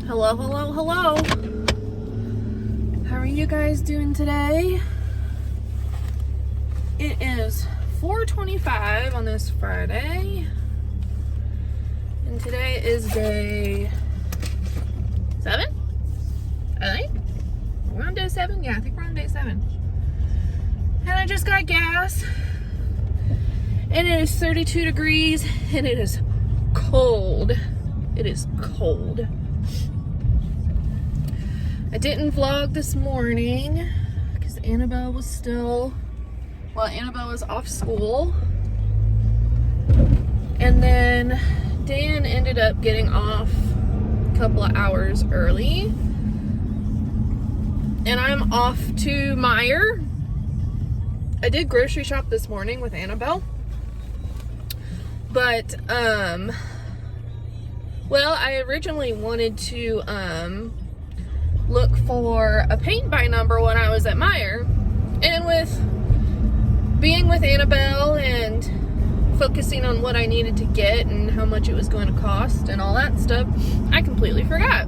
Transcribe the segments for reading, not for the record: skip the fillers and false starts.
Hello, hello, hello. How are you guys doing today? It is 4:25 on this Friday. And today is day 7? I think. We're on day 7? Yeah, I think we're on day 7. And I just got gas. And it is 32 degrees and it is cold. It is cold. I didn't vlog this morning because Annabelle was Annabelle was off school. And then Dan ended up getting off a couple of hours early. And I'm off to Meijer. I did grocery shop this morning with Annabelle. But, well, I originally wanted to, look for a paint by number when I was at Meijer. And with being with Annabelle and focusing on what I needed to get and how much it was going to cost and all that stuff, I completely forgot.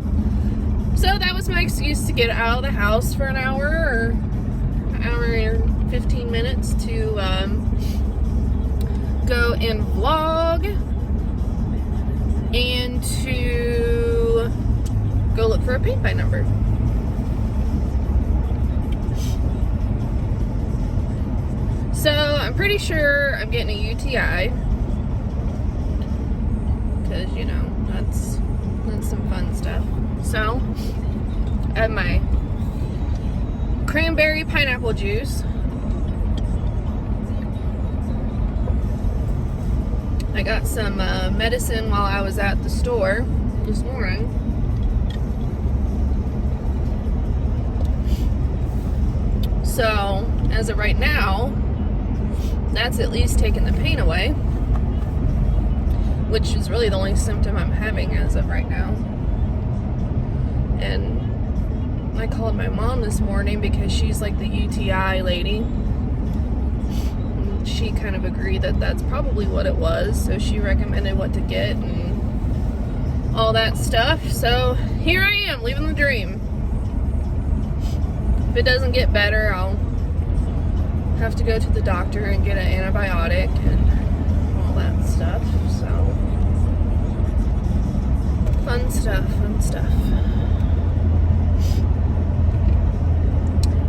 So that was my excuse to get out of the house for an hour and 15 minutes to go and vlog and to go look for a paint by number. So I'm pretty sure I'm getting a UTI because, you know, that's some fun stuff. So I have my cranberry pineapple juice. I got some medicine while I was at the store this morning. So as of right now, that's at least taking the pain away, which is really the only symptom I'm having as of right now. And I called my mom this morning because she's like the UTI lady. And she kind of agreed that that's probably what it was, so she recommended what to get and all that stuff. So here I am, living the dream. If it doesn't get better, I'll have to go to the doctor and get an antibiotic and all that stuff. So fun stuff.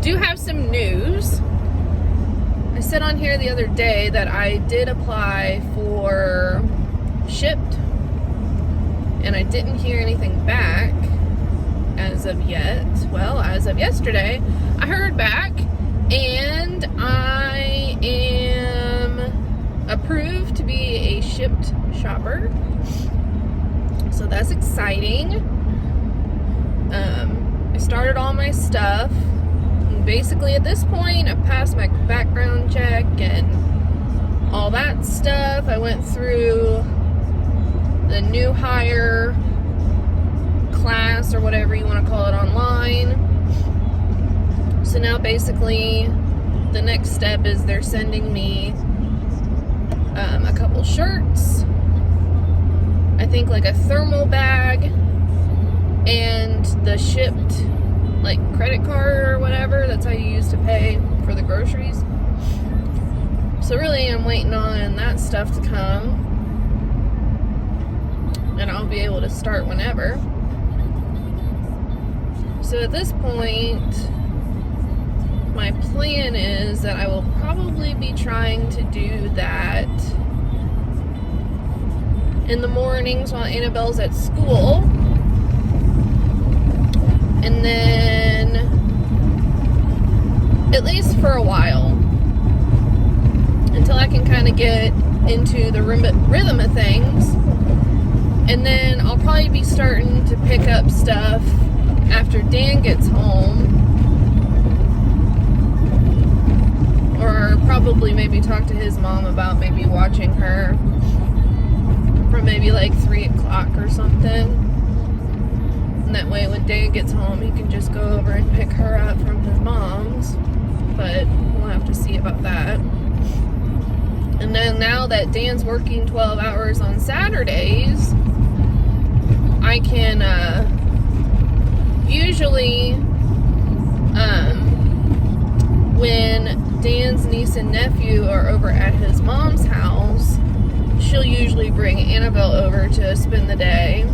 Do have some news. I said on here the other day that I did apply for Shipped and I didn't hear anything back as of yet. Well, as of yesterday, I heard back and I am approved to be a Shipped shopper. So that's exciting. I started all my stuff. And basically at this point, I've passed my background check and all that stuff. I went through the new hire class or whatever you want to call it online. So now basically the next step is they're sending me a couple shirts, I think like a thermal bag, and the Shipped like credit card or whatever. That's how you used to pay for the groceries. So really I'm waiting on that stuff to come and I'll be able to start whenever. So at this point, my plan is that I will probably be trying to do that in the mornings while Annabelle's at school. And then, at least for a while, until I can kind of get into the rhythm of things. And then I'll probably be starting to pick up stuff after Dan gets home. Or probably maybe talk to his mom about maybe watching her from maybe like 3 o'clock or something. And that way when Dan gets home, he can just go over and pick her up from his mom's. But we'll have to see about that. And then now that Dan's working 12 hours on Saturdays, I can usually, when Dan's niece and nephew are over at his mom's house, she'll usually bring Annabelle over to spend the day.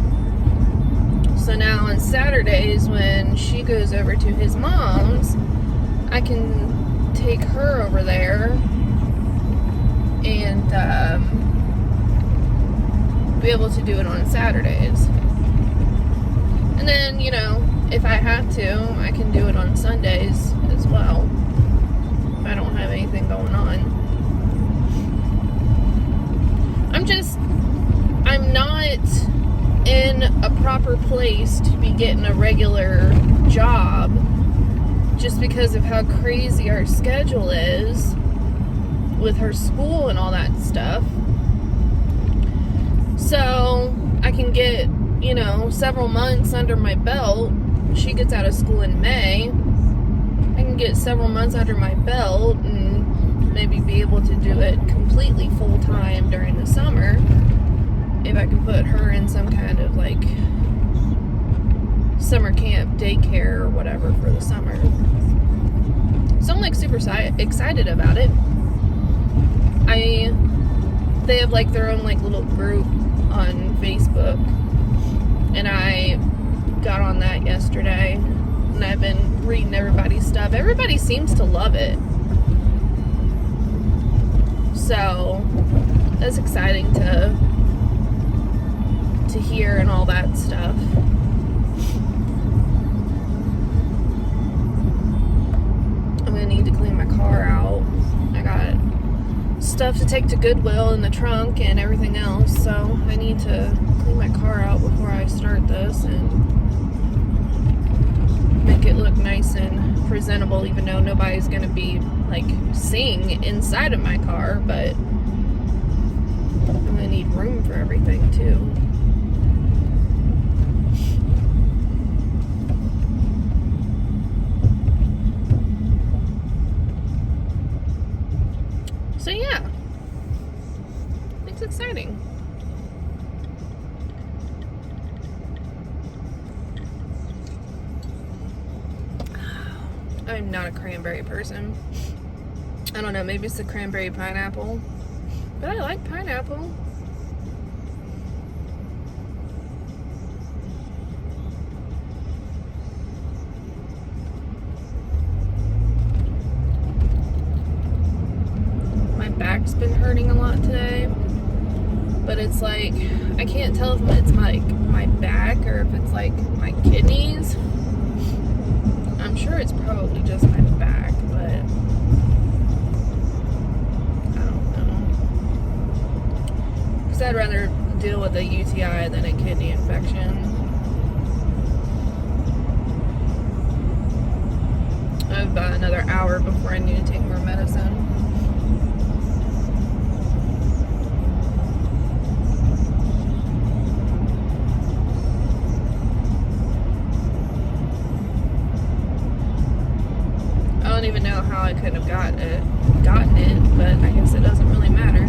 So now on Saturdays, when she goes over to his mom's, I can take her over there and be able to do it on Saturdays. And then, you know, if I have to, I can do it on Sundays as well, if I don't have anything going on. I'm not in a proper place to be getting a regular job just because of how crazy our schedule is with her school and all that stuff. So I can get, you know, several months under my belt. She gets out of school in May. I can get several months under my belt and maybe be able to do it completely full time during the summer if I can put her in some kind of like summer camp daycare or whatever for the summer. So I'm like super excited about it. They have like their own like little group on Facebook, and I got on that yesterday, and I've been reading everybody's stuff. Everybody seems to love it, so that's exciting to hear and all that stuff. I'm gonna need to clean my car out. I got stuff to take to Goodwill in the trunk and everything else, so I need to clean my car out before I start this and make it look nice and presentable, even though nobody's gonna be like seeing inside of my car, but I'm gonna need room for everything too. So yeah, it's exciting. I'm not a cranberry person. I don't know, maybe it's the cranberry pineapple, but I like pineapple. Back's been hurting a lot today, but it's like I can't tell if it's my back or if it's like my kidneys. I'm sure it's probably just my back, but I don't know, because I'd rather deal with a UTI than a kidney infection. I have about another hour before I need to take more medicine. I don't even know how I could have gotten it, but I guess it doesn't really matter.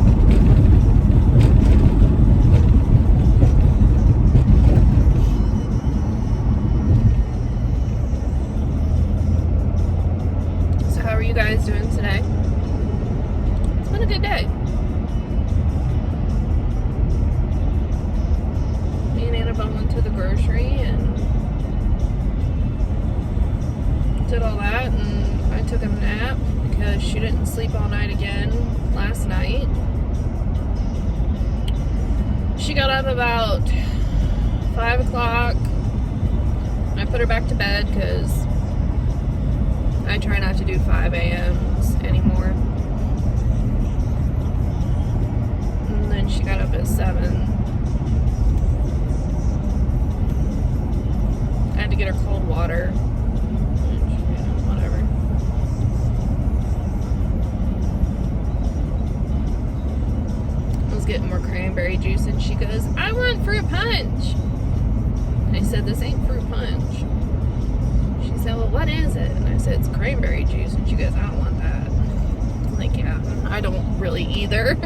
So how are you guys doing today? It's been a good day. Me and Annabelle went to the grocery and did all that, and I took a nap because she didn't sleep all night again last night. She got up about 5 o'clock. I put her back to bed because I try not to do 5 a.m.s anymore. And then she got up at 7. I had to get her cold water. Getting more cranberry juice, and she goes, I want fruit punch. I said, this ain't fruit punch. She said, well, what is it? And I said, it's cranberry juice. And she goes, I don't want that. I'm like, yeah, I don't really either.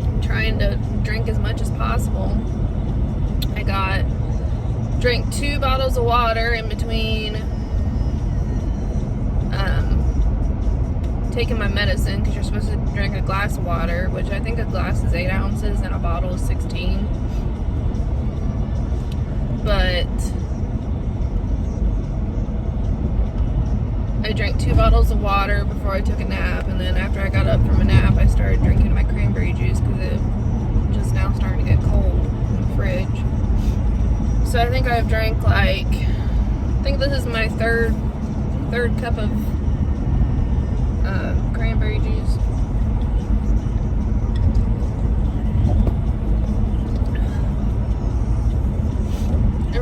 I'm trying trying to drink as much as possible. I drank 2 bottles of water in between taking my medicine, because you're supposed to drink a glass of water, which I think a glass is 8 ounces and a bottle is 16. But I drank 2 bottles of water before I took a nap, and then after I got up from a nap, I started drinking my cranberry juice because it just now starting to get cold in the fridge. So I think I've drank I think this is my third cup of cranberry juice. I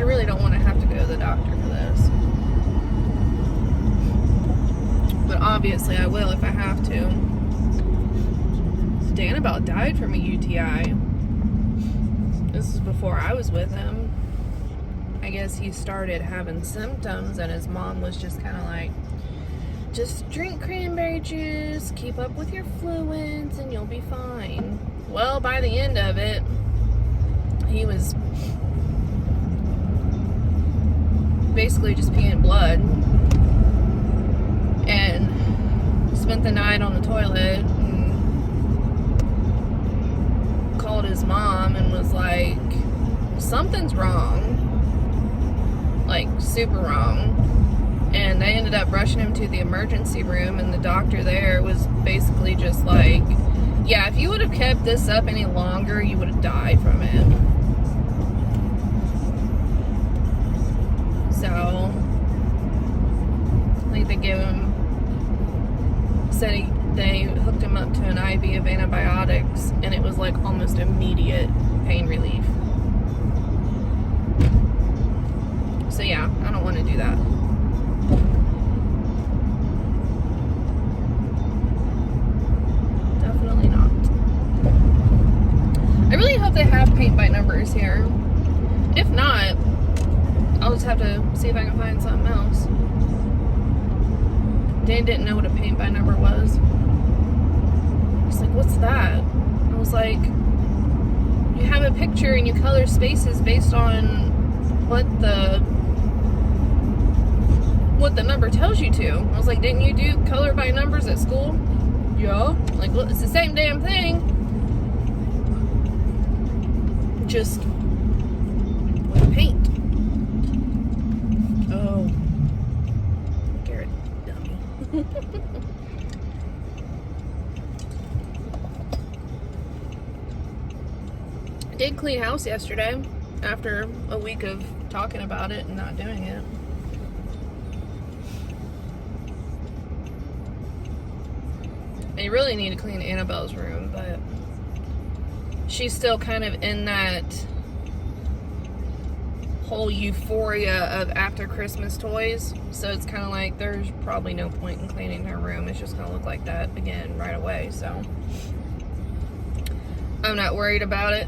really don't want to have to go to the doctor for this. But obviously I will if I have to. Dan about died from a UTI. This is before I was with him. I guess he started having symptoms and his mom was just kind of like, just drink cranberry juice, keep up with your fluids, and you'll be fine. Well, by the end of it, he was basically just peeing blood, and spent the night on the toilet and called his mom and was like, something's wrong, like super wrong. And they ended up rushing him to the emergency room, and the doctor there was basically just like, yeah, if you would have kept this up any longer, you would have died from it. So I think they hooked him up to an IV of antibiotics, and it was like almost immediate pain relief. So yeah, I don't want to do that. Definitely not. I really hope they have paint by numbers here. If not, I'll just have to see if I can find something else. Dan didn't know what a paint by number was. He's like, what's that? I was like, you have a picture and you color spaces based on what the number tells you to. I was like, didn't you do color by numbers at school? Yeah. Like, well, it's the same damn thing. Just with paint. Oh. Garrett, dummy. I did clean house yesterday after a week of talking about it and not doing it. I really need to clean Annabelle's room, but she's still kind of in that whole euphoria of after Christmas toys. So it's kind of like there's probably no point in cleaning her room. It's just going to look like that again right away. So I'm not worried about it.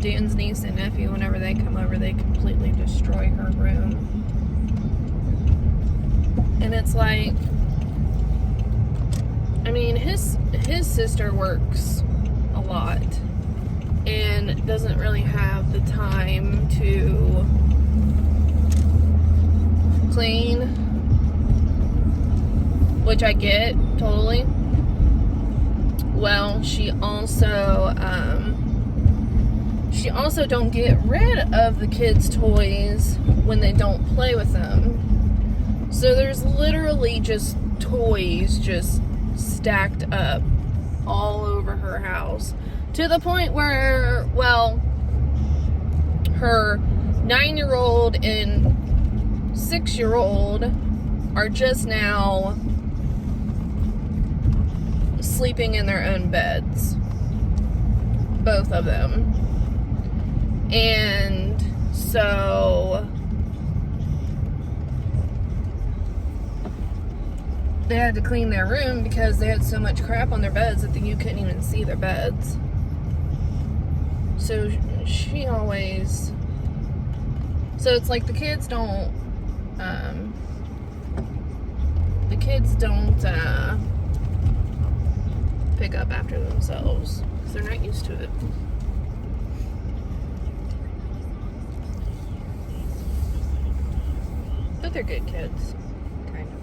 Dan's niece and nephew, whenever they come over, they completely destroy her room. And it's like, I mean, his sister works a lot and doesn't really have the time to clean, which I get totally. Well, she also don't get rid of the kids' toys when they don't play with them. So there's literally just toys just stacked up all over her house, to the point where, well, her 9-year-old and 6-year-old are just now sleeping in their own beds. Both of them. And so they had to clean their room because they had so much crap on their beds that you couldn't even see their beds. So she always, so it's like the kids don't pick up after themselves because they're not used to it. But they're good kids, kind of.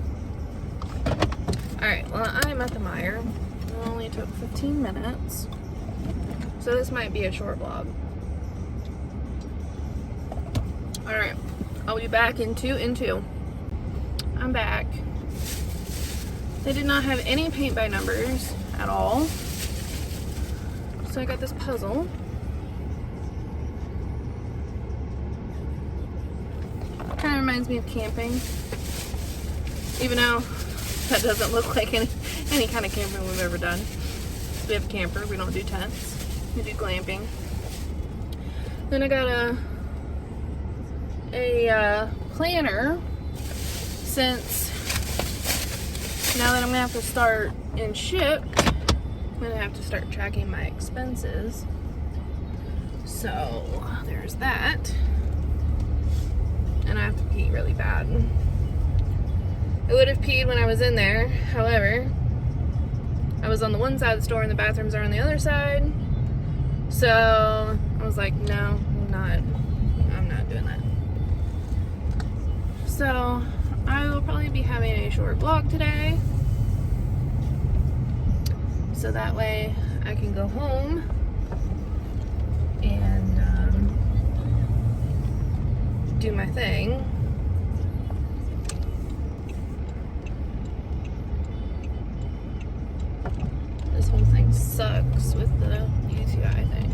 Alright, well, I'm at the Meijer. It only took 15 minutes. So this might be a short vlog. Alright, I'll be back in 2 and 2. I'm back. They did not have any paint by numbers at all. So I got this puzzle. Kind of reminds me of camping. Even though that doesn't look like any kind of camping we've ever done. We have a camper, we don't do tents. We do glamping. Then I got a planner, since now that I'm gonna have to start and ship, I'm gonna have to start tracking my expenses. So there's that. And I have to pee really bad. I would have peed when I was in there. However, I was on the one side of the store and the bathrooms are on the other side. So I was like, no, I'm not doing that. So I will probably be having a short vlog today. So that way I can go home and do my thing. This whole thing sucks with the UTI thing.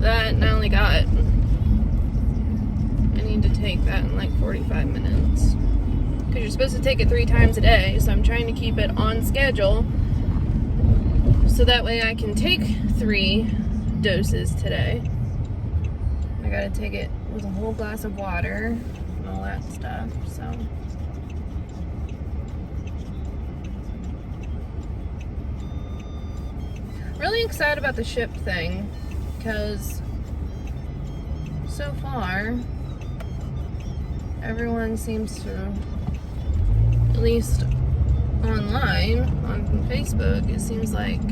That, and I only got, I need to take that in like 45 minutes. Because you're supposed to take it 3 times a day, so I'm trying to keep it on schedule. So that way I can take 3 doses today. I gotta take it with a whole glass of water and all that stuff, so. Really excited about the ship thing, because so far, everyone seems to, at least online, on Facebook, it seems like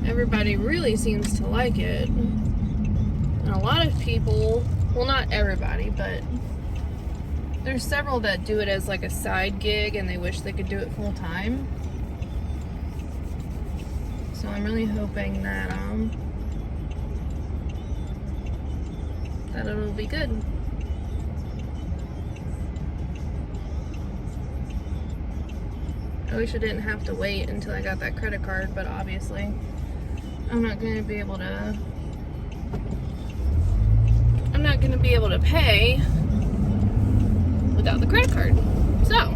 everybody really seems to like it. And a lot of people, well, not everybody, but there's several that do it as like a side gig and they wish they could do it full time. So I'm really hoping that that it'll be good. I wish I didn't have to wait until I got that credit card, but obviously I'm not going to be able to pay without the credit card. So,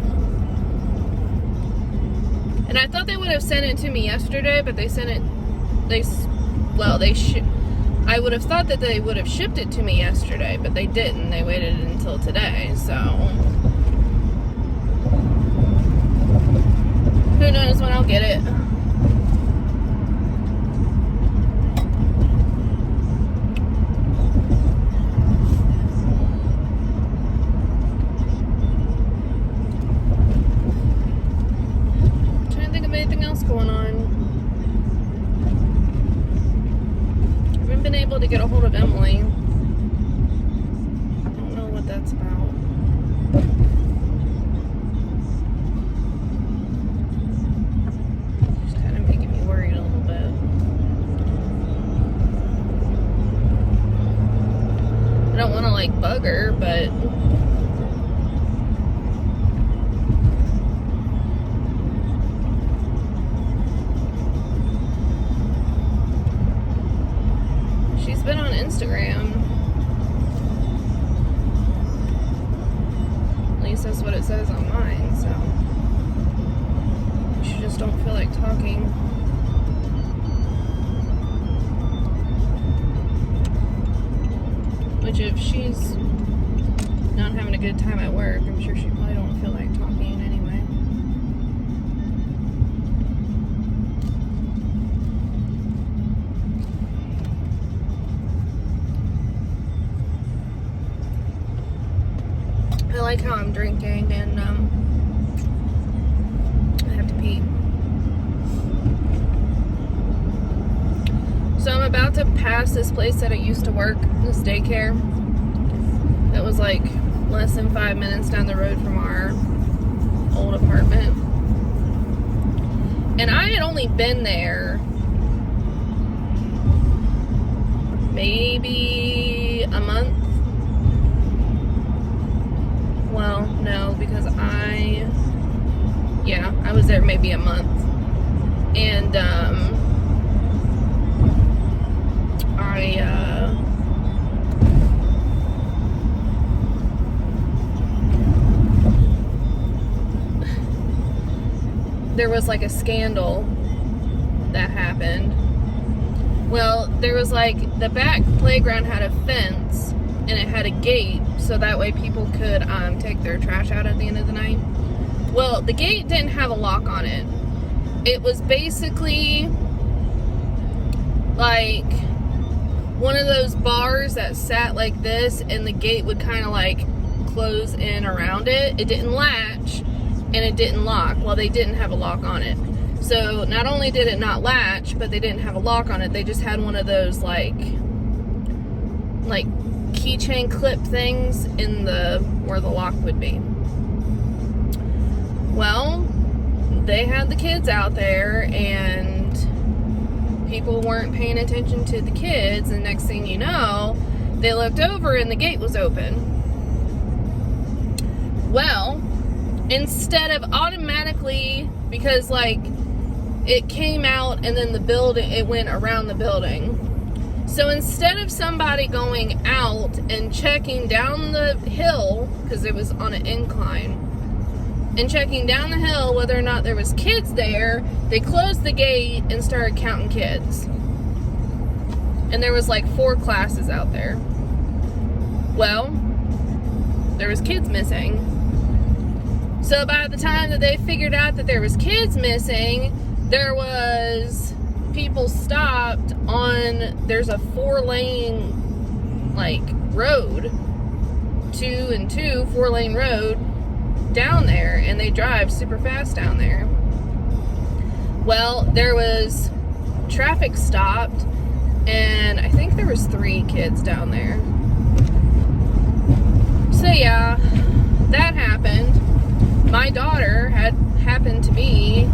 and I thought they would have sent it to me yesterday, but they sent it, I would have thought that they would have shipped it to me yesterday, but they didn't. They waited until today, so who knows when I'll get it. Going on. I haven't been able to get a hold of Emily. I don't know what that's about. She's kind of making me worried a little bit. I don't want to like bug her, but been on Instagram. At least that's what it says on mine, so she just don't feel like talking. Which if she's not having a good time at work, I'm sure she probably don't feel like talking anyway. I like how I'm drinking and I have to pee. So I'm about to pass this place that I used to work, this daycare. That was like less than 5 minutes down the road from our old apartment. And I had only been there maybe a month. Well, no, because I was there maybe a month. And there was like a scandal that happened. Well, there was like the back playground had a fence and it had a gate so that way people could take their trash out at the end of the night. Well, the gate didn't have a lock on it. It was basically like one of those bars that sat like this and the gate would kind of like close in around it. It didn't latch and it didn't lock. Well, they didn't have a lock on it. So not only did it not latch, but they didn't have a lock on it. They just had one of those like keychain clip things in where the lock would be. Well, they had the kids out there and people weren't paying attention to the kids, and next thing you know, they looked over and the gate was open. Well, instead of automatically, because like it came out and then the building, it went around the building. So instead of somebody going out and checking down the hill, because it was on an incline, and checking down the hill whether or not there was kids there, they closed the gate and started counting kids. And there was like 4 classes out there. Well, there was kids missing. So by the time that they figured out that there was kids missing, there was people stopped on, there's a 4-lane like road, 4-lane road down there, and they drive super fast down there. Well, there was traffic stopped, and I think there was 3 kids down there. So yeah, that happened. My daughter happened to be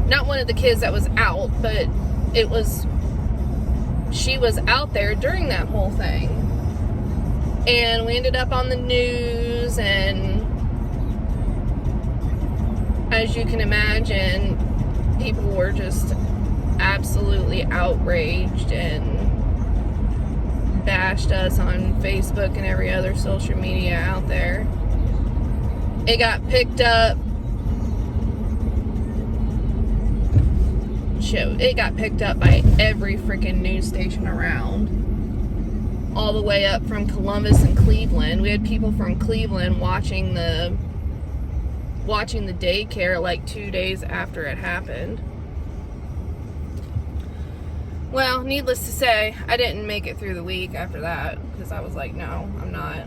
not one of the kids that was out, but she was out there during that whole thing. And we ended up on the news, and as you can imagine, people were just absolutely outraged and bashed us on Facebook and every other social media out there. It got picked up. It got picked up by every freaking news station around. All the way up from Columbus and Cleveland. We had people from Cleveland watching the daycare like 2 days after it happened. Well, needless to say, I didn't make it through the week after that, because I was like, no, I'm not.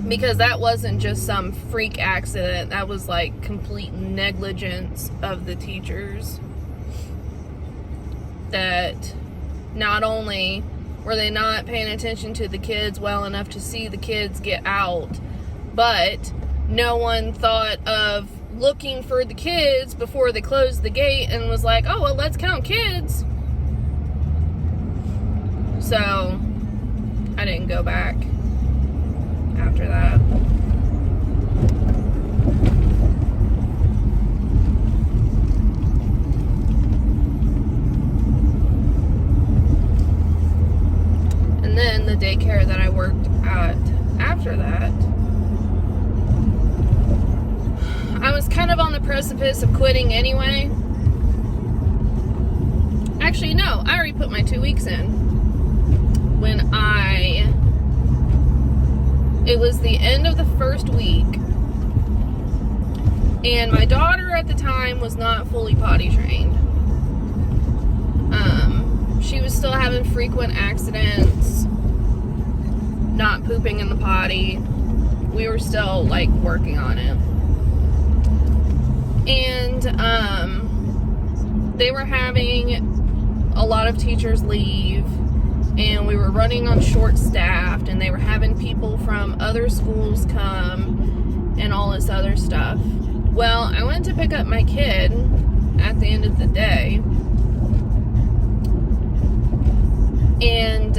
Because that wasn't just some freak accident, that was like complete negligence of the teachers. That not only were they not paying attention to the kids well enough to see the kids get out, but no one thought of looking for the kids before they closed the gate and was like, oh, well, let's count kids. So I didn't go back after that. And then the daycare that I worked at after that, I was kind of on the precipice of quitting anyway. Actually, no, I already put my 2 weeks in when I It was the end of the first week, and my daughter at the time was not fully potty trained. She was still having frequent accidents, not pooping in the potty. We were still, like, working on it. And, they were having a lot of teachers leave, and we were running on short-staffed, and they were having people from other schools come, and all this other stuff. Well, I went to pick up my kid at the end of the day, and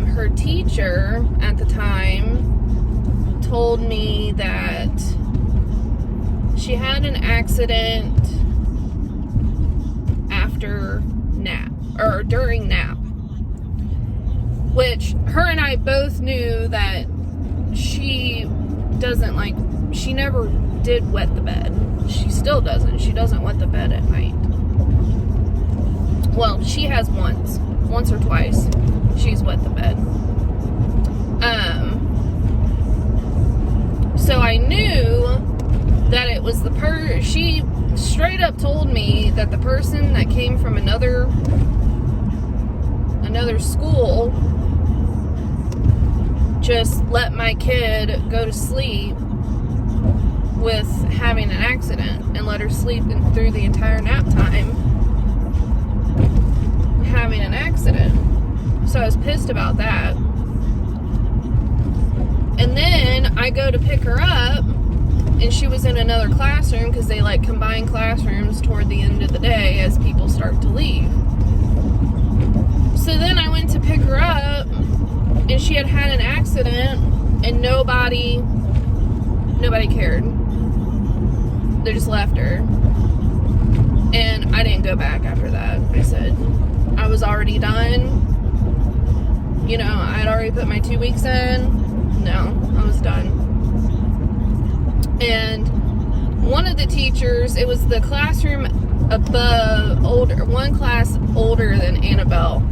her teacher at the time told me that she had an accident after nap, or during nap, which her and I both knew that she doesn't, like, she never did wet the bed. She still doesn't. She doesn't wet the bed at night. Well, she has once or twice she's wet the bed. So I knew that it was she straight up told me that the person that came from another school just let my kid go to sleep with having an accident and let her sleep through the entire nap time having an accident. So I was pissed about that. And then I go to pick her up, and she was in another classroom because they, like, combine classrooms toward the end of the day as people start to leave. So then I went to pick her up, and she had had an accident, and nobody cared. They just left her. And I didn't go back after that. I said, I was already done. You know, I had already put my 2 weeks in. No, I was done. And one of the teachers, it was the classroom above, one class older than Annabelle.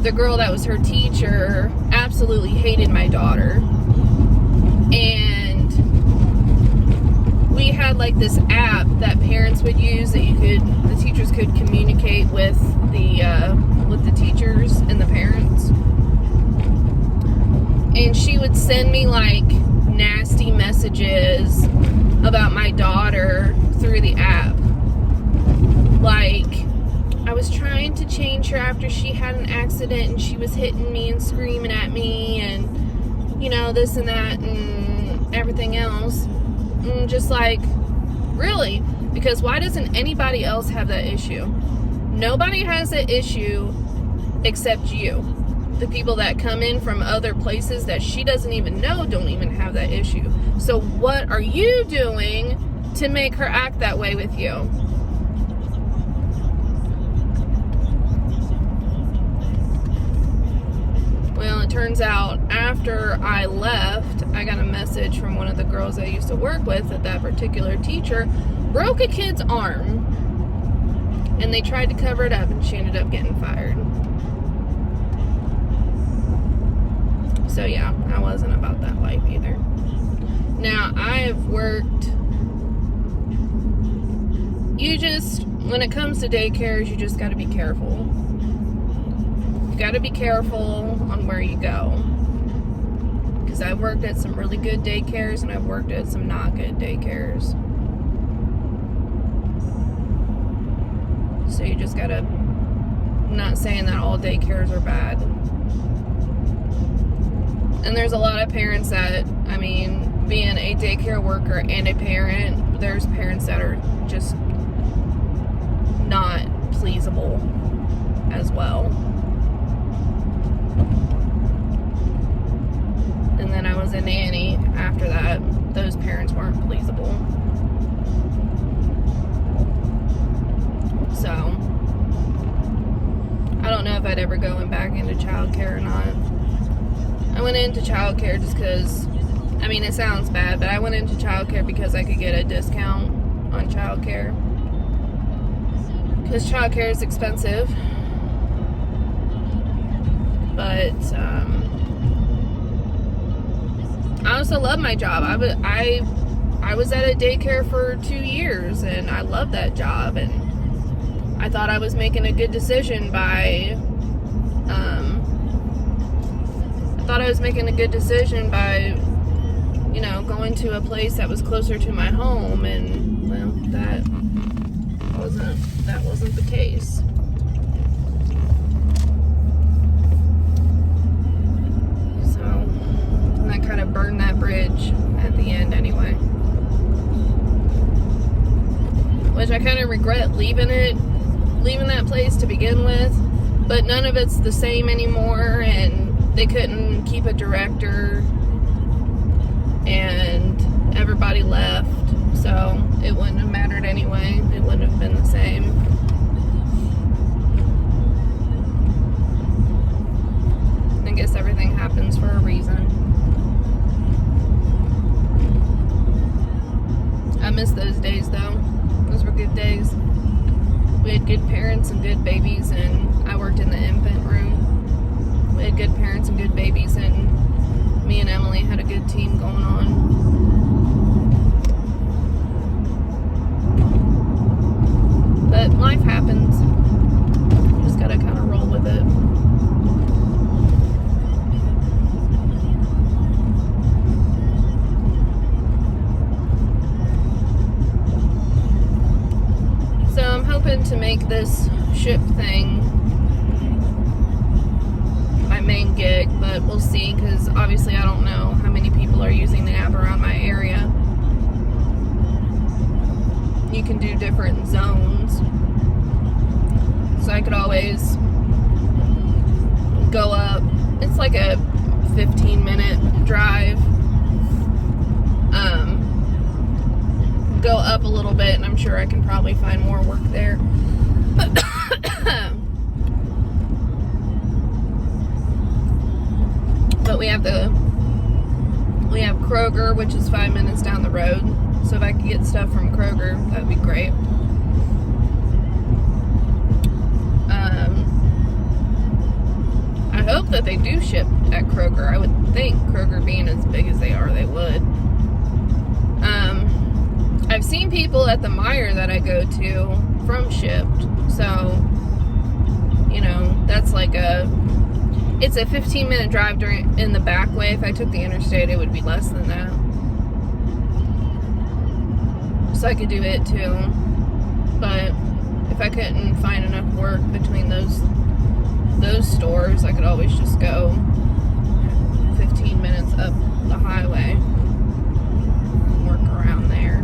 The girl that was her teacher absolutely hated my daughter. And we had, like, this app that parents would use that the teachers could communicate with the teachers and the parents. And she would send me, like, nasty messages about my daughter through the app. Like, I was trying to change her after she had an accident and she was hitting me and screaming at me and, you know, this and that and everything else. And just like, really? Because why doesn't anybody else have that issue? Nobody has that issue except you. The people that come in from other places that she doesn't even know don't even have that issue. So what are you doing to make her act that way with you? Well, it turns out after I left, I got a message from one of the girls I used to work with that particular teacher broke a kid's arm. And they tried to cover it up and she ended up getting fired. So yeah, I wasn't about that life either. Now, I've worked, when it comes to daycares, you just got to be careful. You got to be careful on where you go. Because I've worked at some really good daycares and I've worked at some not good daycares. So you just got to, I'm not saying that all daycares are bad. And there's a lot of parents that, I mean, being a daycare worker and a parent, there's parents that are just not pleasable as well. And then I was a nanny after that. Those parents weren't pleasable. So, I don't know if I'd ever go back into childcare or not. I went into childcare just because, I mean, it sounds bad, but I went into childcare because I could get a discount on childcare. Because childcare is expensive. But, I also love my job. I was at a daycare for 2 years, and I love that job, and I thought I was making a good decision by going to a place that was closer to my home, and well, that wasn't the case. So, and that kind of burned that bridge at the end anyway. Which I kind of regret leaving that place to begin with, but none of it's the same anymore, and they couldn't keep a director, and everybody left, so it wouldn't have mattered anyway. It wouldn't have been the same. I guess everything happens for a reason. I miss those days though. Those were good days. We had good parents and good babies, and I worked in the infant room. We had good parents and good babies, and me and Emily had a good team going on. But life happens. You just gotta kind of roll with it. So I'm hoping to make this ship thing my main gig, but we'll see, because obviously I don't know how many people are using the app around my area. You can do different zones, so I could always go up. It's like a 15-minute drive. Go up a little bit, and I'm sure I can probably find more work there. But we have Kroger, which is 5 minutes down the road. So if I could get stuff from Kroger, that'd be great. I hope that they do ship at Kroger. I would think, Kroger being as big as they are, they would. I've seen people at the Meijer that I go to from Shipped, so that's like it's a 15-minute drive in the back way. If I took the interstate, it would be less than that. So I could do it too. But if I couldn't find enough work between those stores, I could always just go 15 minutes up the highway and work around there.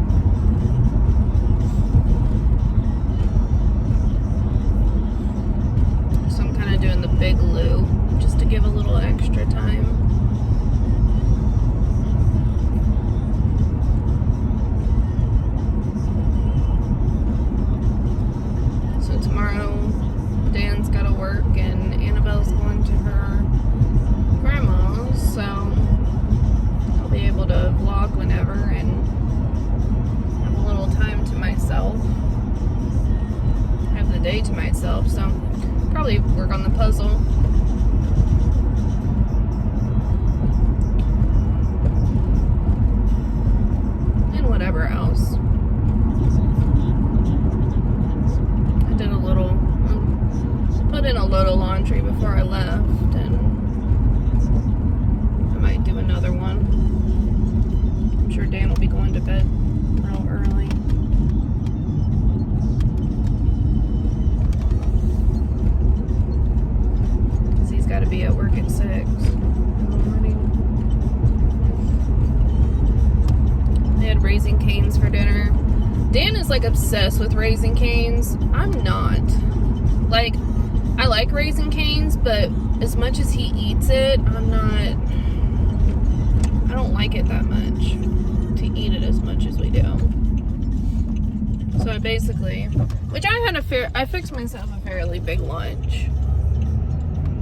So I'm kind of doing the big loop just to give a little extra time. So tomorrow Dan's got to work, and Annabelle's going to her grandma's, so I'll be able to vlog whenever and have a little time to myself. Have the day to myself, so probably work on the puzzle. And whatever else. Put in a load of laundry before I left, and I might do another one. I'm sure Dan will be going to bed real early. Because he's got to be at work at 6 in the morning. They had Raising Cane's for dinner. Dan is like obsessed with Raising Cane's. I'm not. Like, I like Raising Cane's, but as much as he eats it, I don't like it that much to eat it as much as we do. So I basically, I fixed myself a fairly big lunch,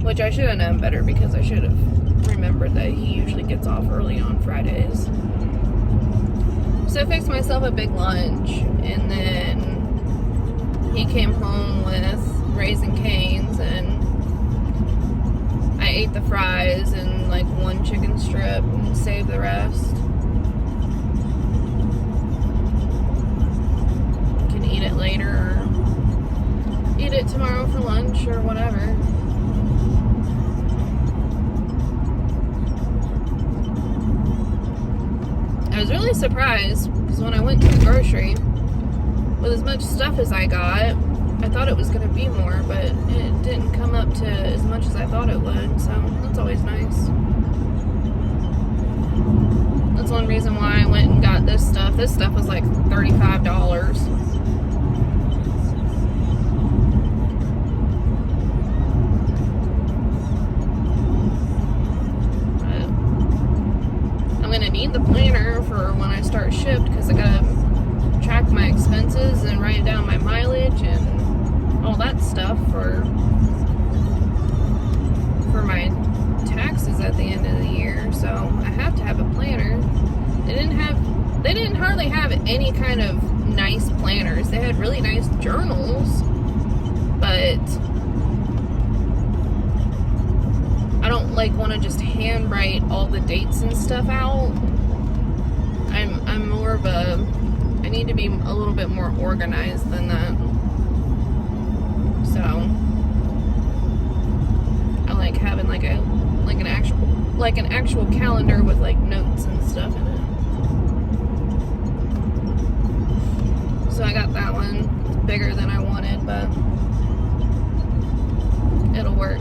which I should have known better, because I should have remembered that he usually gets off early on Fridays. So I fixed myself a big lunch, and then he came home with Raising Cane's, and I ate the fries and like one chicken strip and save the rest. Can eat it later or eat it tomorrow for lunch or whatever. I was really surprised because when I went to the grocery, with as much stuff as I got, I thought it was going to be more, but it didn't come up to as much as I thought it would, so that's always nice. That's one reason why I went and got this stuff. This stuff was like $35. But I'm going to need the planner for when I start shipped, because I got to track my expenses and write down my mileage and all that stuff for my taxes at the end of the year. So I have to have a planner. They didn't hardly have any kind of nice planners. They had really nice journals, but I don't like want to just handwrite all the dates and stuff out. I'm more of a, I need to be a little bit more organized than that. So I like having like an actual calendar with like notes and stuff in it. So I got that one. It's bigger than I wanted, but it'll work.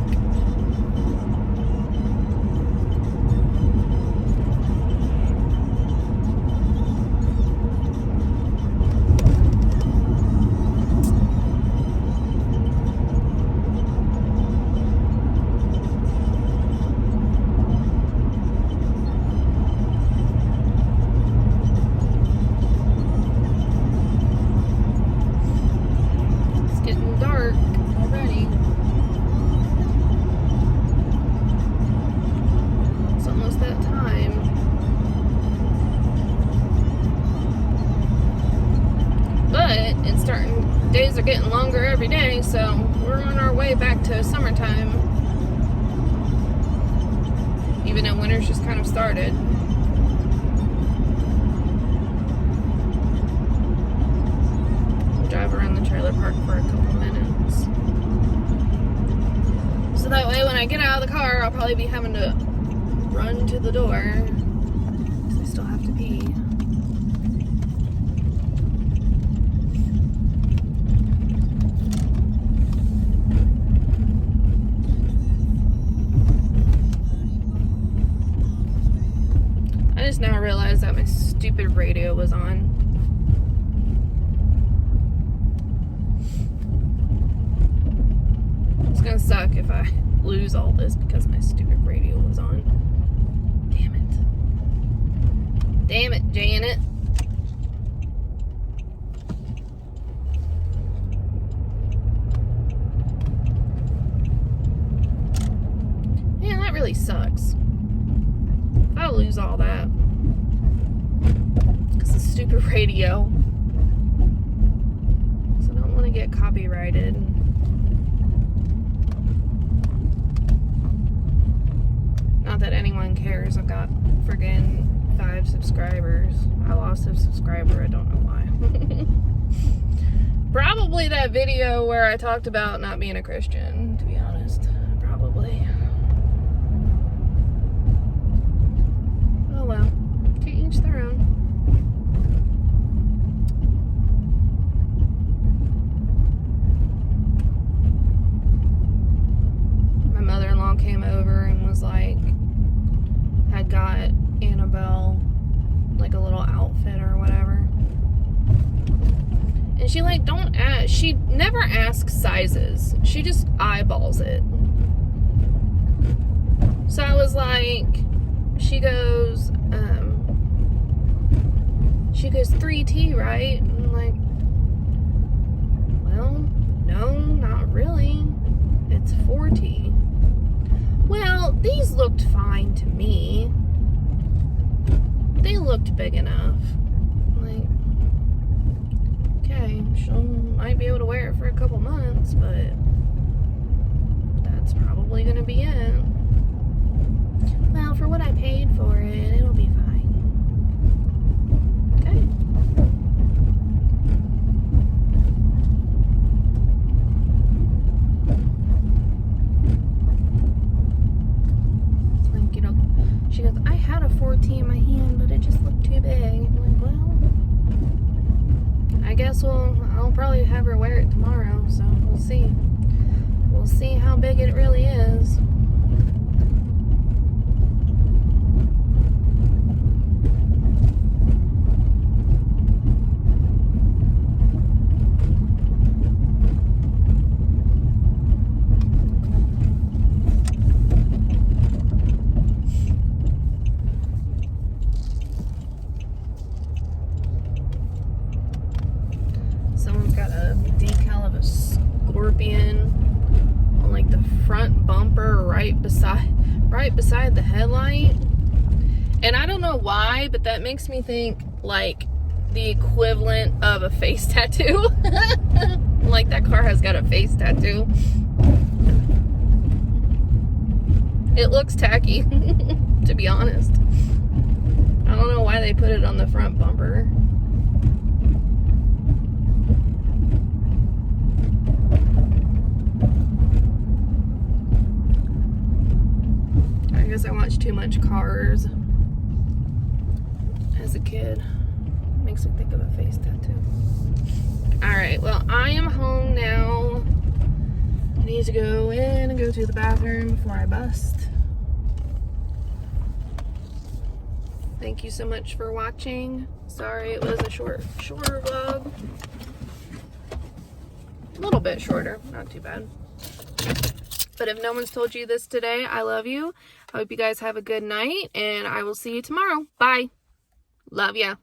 Days are getting longer every day, so we're on our way back to summertime. Even though winter's just kind of started. We'll drive around the trailer park for a couple minutes. So that way when I get out of the car, I'll probably be having to run to the door, because I still have to pee. I just now realized that my stupid radio was on. It's gonna suck if I lose all this because my stupid radio was on. Damn it. Damn it, Janet. Man, that really sucks. I'll lose all that because the stupid radio. So I don't want to get copyrighted. Not that anyone cares. I've got friggin' 5 subscribers. I lost a subscriber. I don't know why. Probably that video where I talked about not being a Christian, to be honest. Probably. Oh well, to each their own. My mother-in-law came over and was like, had got Annabelle like a little outfit or whatever. And she like she never asks sizes. She just eyeballs it. So I was like, she goes 3T, right? And I'm like, well, no, not really. It's 4T. Well, these looked fine to me. They looked big enough. Like, okay, she might be able to wear it for a couple months, but that's probably gonna be it. Well, for what I paid for it, it'll be fine. Okay. Like, you know, she goes, I had a 4T in my hand, but it just looked too big. I'm like, well, I guess I'll probably have her wear it tomorrow, so we'll see. We'll see how big it really is. Someone's got a decal of a scorpion on like the front bumper right beside the headlight. And I don't know why, but that makes me think like the equivalent of a face tattoo. Like that car has got a face tattoo. It looks tacky, to be honest. I don't know why they put it on the front bumper. I guess I watched too much Cars as a kid. Makes me think of a face tattoo. Alright, well, I am home now. I need to go in and go to the bathroom before I bust. Thank you so much for watching. Sorry it was a shorter vlog. A little bit shorter, not too bad. But if no one's told you this today, I love you. I hope you guys have a good night, and I will see you tomorrow. Bye. Love ya.